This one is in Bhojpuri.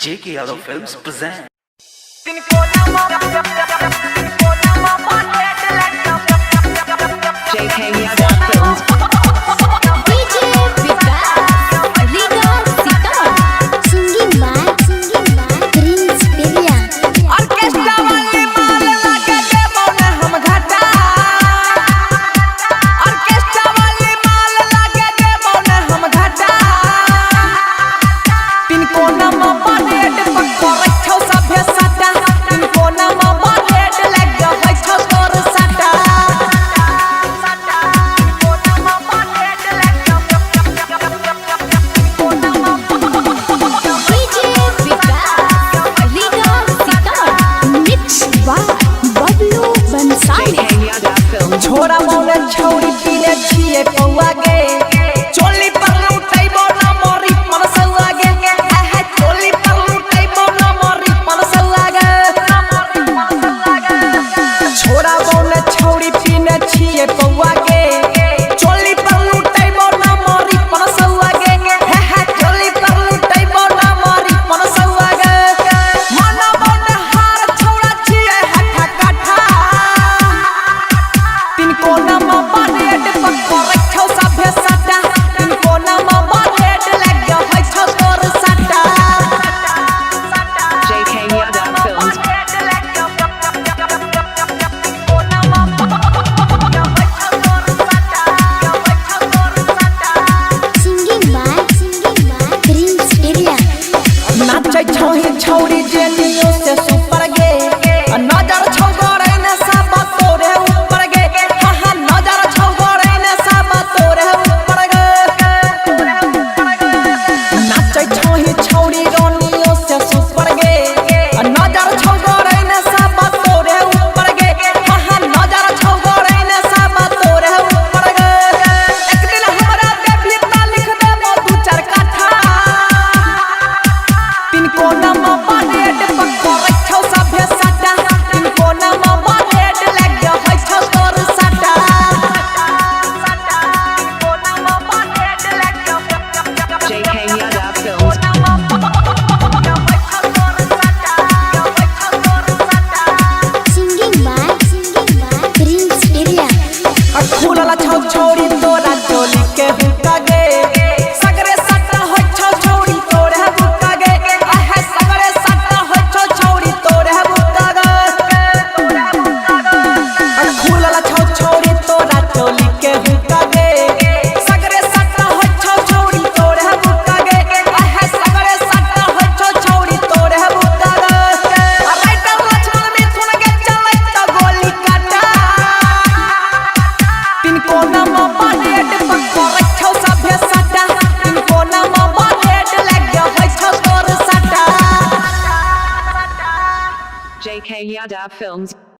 JK Yadav Films present. JK Yadav Films. छोरा मोरे छौरी पीले छिए पौआ गे चोली पर लुटैबो न मोरी मनसौआ गे है चोली पर लुटैबो न मोरी मनसौआ गे छोरा मोरे छौरी पीले छिए पौआ गे चोली पर लुटैबो न मोरी मनसौआ गे है चोली पर लुटैबो न मोरी मनसौआ गे मनबो न हार छौरा छिए हठा काठा तीन कोना में बालेट पक्का रखो सभे सटा तीन कोना में बालेट लग गया है छोर सटा JK Yadav Films. नाचे छौही छौरी जेलियो से सुपर गे नजर छौगरे ने सब तोरे ऊपर गे हां नजर छौगरे ने सब तोरे ऊपर गे नाचे छौही छौरी रोनियो से सुपर गे नजर छौगरे ने सब तोरे ऊपर गे हां नजर छौगरे ने सब तोरे ऊपर गे एक दिन हमरा देवी ता लिख देबो दू चार काठा तीन कोना में बालेट पक्का रखो सभे सटा तीन कोना में बालेट लग गया है छोर सटा JK Yadav Films. खुलला छौ छौरी तोरा चोली के हुक्का गे सगरे सट्टा होय छौ छौरी तोरे हुक्का गे है सगरे सट्टा होय छौ छौरी तोरे हुक्का गे खुलला छौ छौरी तोरा चोली के हुक्का गे सगरे सट्टा होय छौ छौरी तोरे हुक्का गे है सगरे सट्टा होय छौ छौरी तोरे हुक्का गे राइटर लक्ष्मण मिथुन के चलै त गोली काटा तीन कोना में बालेट पक्का रखो सभे सटा तीन कोना में बालेट लग गया है छोर सटा JK Yadav Films.